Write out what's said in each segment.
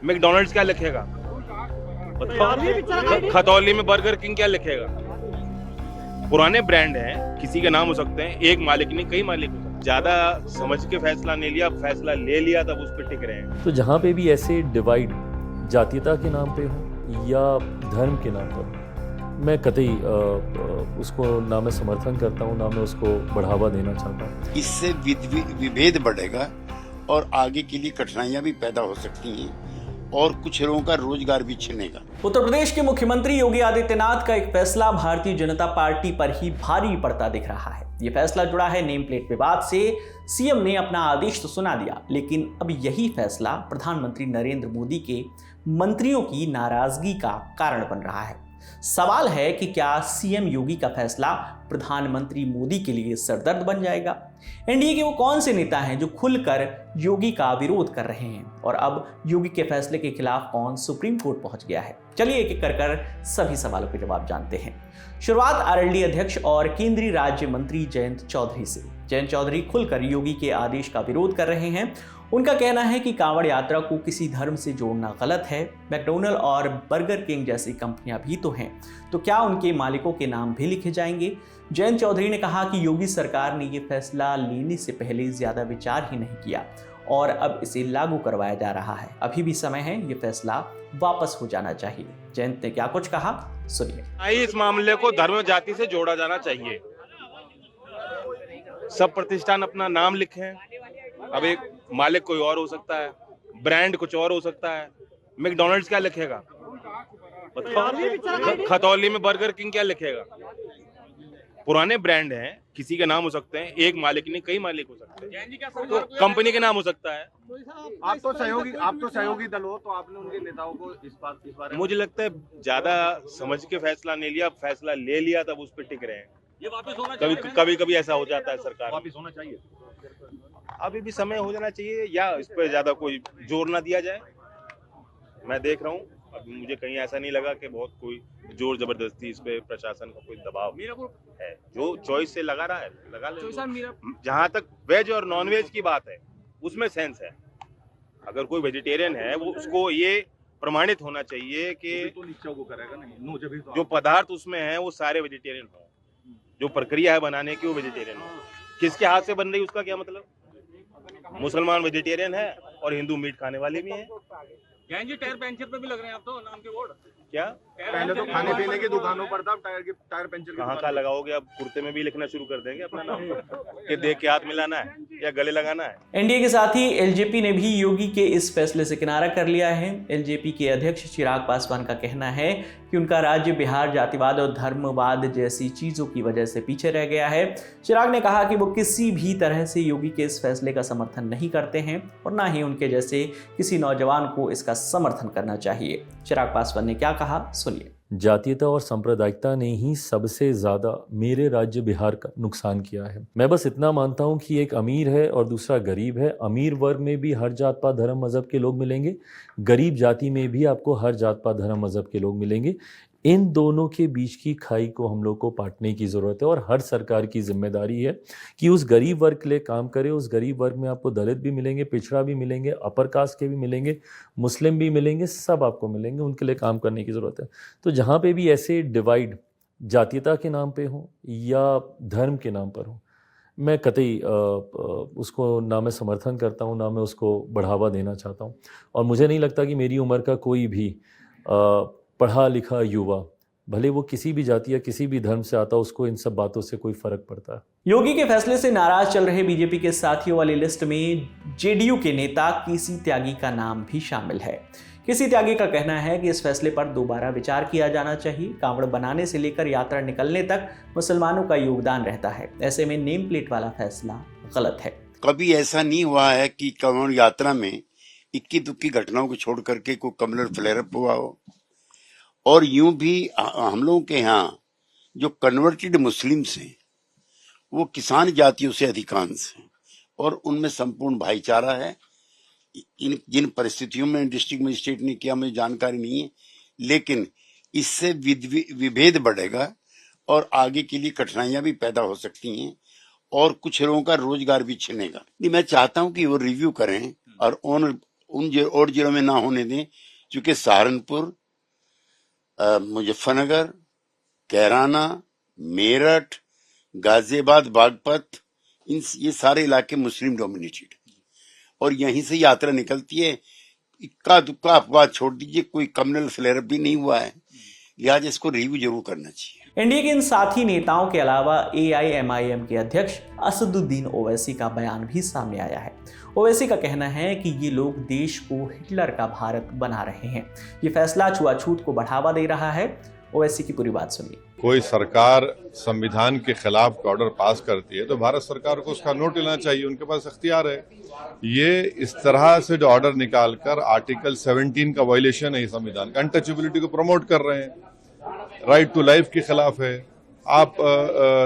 McDonald's क्या लिखेगा? बताओ। खतौली में बर्गर किंग क्या लिखेगा? पुराने ब्रांड हैं, किसी के नाम हो सकते हैं, एक मालिक नहीं कई मालिक हो सकते हैं। ज्यादा समझ के फैसला नहीं लिया, फैसला ले लिया तब उस पर टिक रहे हैं। तो जहाँ पे भी ऐसे डिवाइड जातीयता के नाम पे हो या धर्म के नाम पर, मैं कतई उसको ना मैं समर्थन करता हूँ, ना मैं उसको बढ़ावा देना चाहता हूँ। इससे विभेद बढ़ेगा और आगे के लिए कठिनाइयां भी पैदा हो सकती हैं और कुछ लोगों का रोजगार भी छिनेगा। उत्तर प्रदेश के मुख्यमंत्री योगी आदित्यनाथ का एक फैसला भारतीय जनता पार्टी पर ही भारी पड़ता दिख रहा है। यह फैसला जुड़ा है नेम प्लेट विवाद से। सीएम ने अपना आदेश तो सुना दिया, लेकिन अब यही फैसला प्रधानमंत्री नरेंद्र मोदी के मंत्रियों की नाराजगी का कारण बन रहा है। सवाल है कि क्या सीएम योगी का फैसला प्रधानमंत्री मोदी के लिए सरदर्द बन जाएगा? एनडीए के वो कौन से नेता हैं जो खुलकर योगी का विरोध कर रहे हैं, और अब योगी के फैसले के खिलाफ कौन सुप्रीम कोर्ट पहुंच गया है? चलिए एक एक कर सभी सवालों के जवाब जानते हैं। शुरुआत आरएलडी अध्यक्ष और केंद्रीय राज्य मंत्री जयंत चौधरी से। जयंत चौधरी खुलकर योगी के आदेश का विरोध कर रहे हैं। उनका कहना है कि कांवड़ यात्रा को किसी धर्म से जोड़ना गलत है। मैकडॉनल्ड और बर्गर किंग जैसी कंपनियां भी तो हैं, तो क्या उनके मालिकों के नाम भी लिखे जाएंगे? जयंत चौधरी ने कहा कि योगी सरकार ने यह फैसला लेने से पहले ज्यादा विचार ही नहीं किया और अब इसे लागू करवाया जा रहा है। अभी भी समय है, यह फैसला वापस हो जाना चाहिए। जयंत ने क्या कुछ कहा, सुनिए। इस मामले को धर्म जाति से जोड़ा जाना चाहिए। सब प्रतिष्ठान अपना नाम लिखें। अब एक मालिक कोई और हो सकता है, ब्रांड कुछ और हो सकता है। मैकडॉनल्ड्स क्या लिखेगा? बताओ। खतौली में बर्गर किंग क्या लिखेगा? पुराने ब्रांड हैं, किसी के नाम हो सकते हैं, एक मालिक नहीं कई मालिक हो सकते हैं। तो कंपनी के नाम हो सकता है। आप तो सहयोगी दल हो, तो आपने उनके नेताओं को इस बारे में, मुझे लगता है ज्यादा समझ के फैसला नहीं लिया, फैसला ले लिया तब उस पर टिक रहे हैं। ये वापस होना चाहिए। कभी ऐसा हो जाता है सरकार, वापस होना चाहिए। अभी भी समय हो जाना चाहिए, या इस पर ज्यादा कोई जोर ना दिया जाए। मैं देख रहा हूँ, अभी मुझे कहीं ऐसा नहीं लगा कि बहुत कोई जोर जबरदस्ती इस पे प्रशासन का कोई दबाव है। जो चॉइस से लगा रहा है लगा ले। जहाँ तक वेज और नॉन वेज की बात है, उसमें सेंस है। अगर कोई वेजिटेरियन है, वो उसको ये प्रमाणित होना चाहिए कि जो पदार्थ उसमें है वो सारे वेजिटेरियन हो, जो प्रक्रिया है बनाने की वो वेजिटेरियन हो। किसके हाथ से बन रही है उसका क्या मतलब? मुसलमान वेजिटेरियन है और हिंदू मीट खाने वाले भी हैं। जी टायर पंचर पे भी लग रहे हैं आप तो नाम के बोर्ड। क्या पहले तो खाने पीने की दुकानों पर था, टायर पंचर कहाँ का लगाओगे? अब कुर्ते में भी लिखना शुरू कर देंगे अपना नाम कि देख के हाथ मिलाना है या गले लगाना है। एनडीए के साथ ही एलजेपी ने भी योगी के इस फैसले से किनारा कर लिया है। एलजेपी के अध्यक्ष चिराग पासवान का कहना है कि उनका राज्य बिहार जातिवाद और धर्मवाद जैसी चीजों की वजह से पीछे रह गया है। चिराग ने कहा कि वो किसी भी तरह से योगी के इस फैसले का समर्थन नहीं करते हैं और ना ही उनके जैसे किसी नौजवान को इसका समर्थन करना चाहिए। चिराग पासवान ने क्या कहा, सुनिए। जातीयता और सांप्रदायिकता ने ही सबसे ज्यादा मेरे राज्य बिहार का नुकसान किया है। मैं बस इतना मानता हूं कि एक अमीर है और दूसरा गरीब है। अमीर वर्ग में भी हर जात पात धर्म मजहब के लोग मिलेंगे, गरीब जाति में भी आपको हर जात पात धर्म मजहब के लोग मिलेंगे। इन दोनों के बीच की खाई को हम लोग को पाटने की ज़रूरत है और हर सरकार की जिम्मेदारी है कि उस गरीब वर्ग के लिए काम करे। उस गरीब वर्ग में आपको दलित भी मिलेंगे, पिछड़ा भी मिलेंगे, अपर कास्ट के भी मिलेंगे, मुस्लिम भी मिलेंगे, सब आपको मिलेंगे। उनके लिए काम करने की ज़रूरत है। तो जहाँ पे भी ऐसे डिवाइड जातीयता के नाम पे हो या धर्म के नाम पर हो, मैं कतई उसको ना मैं समर्थन करता हूँ, ना मैं उसको बढ़ावा देना चाहता हूँ। और मुझे नहीं लगता कि मेरी उम्र का कोई भी पढ़ा लिखा युवा, भले वो किसी भी जाति या किसी भी धर्म से आता, उसको इन सब बातों से कोई फर्क पड़ता है। योगी के फैसले से नाराज चल रहे बीजेपी के साथियों वाली लिस्ट में जेडीयू के नेता केसी त्यागी का नाम भी शामिल है। केसी त्यागी का कहना है कि इस फैसले पर दोबारा विचार किया जाना चाहिए। कांवड़ बनाने से लेकर यात्रा निकलने तक मुसलमानों का योगदान रहता है। ऐसे में नेम प्लेट वाला फैसला गलत है। कभी ऐसा नहीं हुआ है कि कांवड़ यात्रा में इक्की दुक्की घटनाओं को छोड़ करके कोई कम्युनल फ्लेयर अप हुआ हो। और यूं भी हम लोगों के यहाँ जो कन्वर्टेड मुस्लिम्स हैं वो किसान जातियों से अधिकांश हैं और उनमें संपूर्ण भाईचारा है। इन जिन परिस्थितियों में डिस्ट्रिक्ट मजिस्ट्रेट ने किया मुझे जानकारी नहीं है, लेकिन इससे विभेद बढ़ेगा और आगे के लिए कठिनाइयां भी पैदा हो सकती हैं और कुछ लोगों का रोजगार भी छिनेगा। मैं चाहता हूं कि वो रिव्यू करें और और जिलों में ना होने दें, क्योंकि सहारनपुर, मुजफ्फरनगर, कैराना, मेरठ, गाजियाबाद, बागपत, ये सारे इलाके मुस्लिम डोमिनेटेड और यहीं से यात्रा निकलती है। इक्का दुक्का अफवाह छोड़ दीजिए, कोई कम्युनल फ्लेयर भी नहीं हुआ है, लिहाजा इसको रिव्यू जरूर करना चाहिए। एनडीए के इन साथी नेताओं के अलावा एआईएमआईएम के अध्यक्ष असदुद्दीन ओवैसी का बयान भी सामने आया है। ओवैसी का कहना है कि ये लोग देश को हिटलर का भारत बना रहे हैं। ये फैसला छुआछूत को बढ़ावा दे रहा है। ओवैसी की पूरी बात सुनिए। कोई सरकार संविधान के खिलाफ ऑर्डर पास करती है तो भारत सरकार को उसका नोट लेना चाहिए, उनके पास इख्तियार है। ये इस तरह से जो ऑर्डर निकालकर आर्टिकल 17 का वायलेशन है इस संविधान का, अनटचेबिलिटी को प्रमोट कर रहे हैं, राइट टू लाइफ के खिलाफ है, आप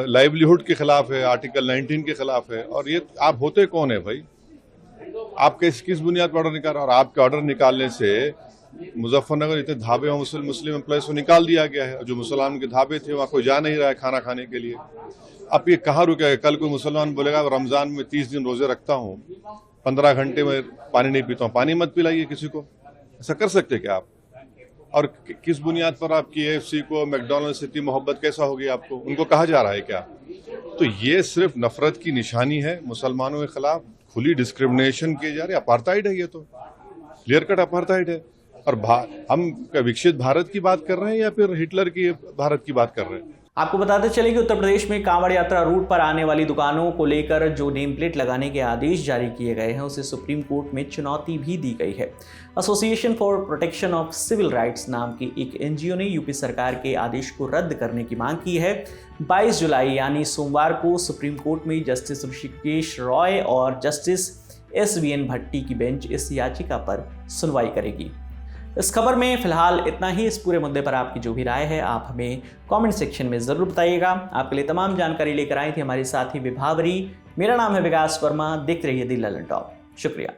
लाइवलीहुड के खिलाफ है, आर्टिकल 19 के खिलाफ है। और ये आप होते कौन है भाई? आप किस बुनियाद पर ऑर्डर निकाल रहे? और आपके ऑर्डर निकालने से मुजफ्फरनगर इतने ढाबे मुस्लिम एम्प्लॉयज को निकाल दिया गया है। जो मुसलमान के ढाबे थे वहाँ कोई जा नहीं रहा है खाना खाने के लिए। अब ये कहाँ रुकेगा? कल कोई मुसलमान बोलेगा रमजान में 30 दिन रोजे रखता हूँ, 15 घंटे में पानी नहीं पीता हूँ, पानी मत पिलाइए किसी को। ऐसा कर सकते क्या आप? और किस बुनियाद पर आप KFC को, मैकडोनल्ड से इतनी मोहब्बत कैसा होगी आपको? उनको कहा जा रहा है क्या? तो ये सिर्फ नफरत की निशानी है मुसलमानों के खिलाफ, खुली डिस्क्रिमिनेशन की जा रही है। अपार्थाइड है, ये तो क्लियर कट अपार्थाइड है। और हम विकसित भारत की बात कर रहे हैं या फिर हिटलर की भारत की बात कर रहे हैं? आपको बताते चले कि उत्तर प्रदेश में कांवड़ यात्रा रूट पर आने वाली दुकानों को लेकर जो नेम प्लेट लगाने के आदेश जारी किए गए हैं उसे सुप्रीम कोर्ट में चुनौती भी दी गई है। Association for protection of civil rights नाम की एक एनजीओ ने यूपी सरकार के आदेश को रद्द करने की मांग की है। 22 जुलाई यानी सोमवार को सुप्रीम कोर्ट में जस्टिस ऋषिकेश रॉय और जस्टिस SVN भट्टी की बेंच इस याचिका पर सुनवाई करेगी। इस खबर में फिलहाल इतना ही। इस पूरे मुद्दे पर आपकी जो भी राय है आप हमें कमेंट सेक्शन में ज़रूर बताइएगा। आपके लिए तमाम जानकारी लेकर आई थी हमारे साथी विभावरी। मेरा नाम है विकास वर्मा। देखते रहिए दी ललन टॉप। शुक्रिया।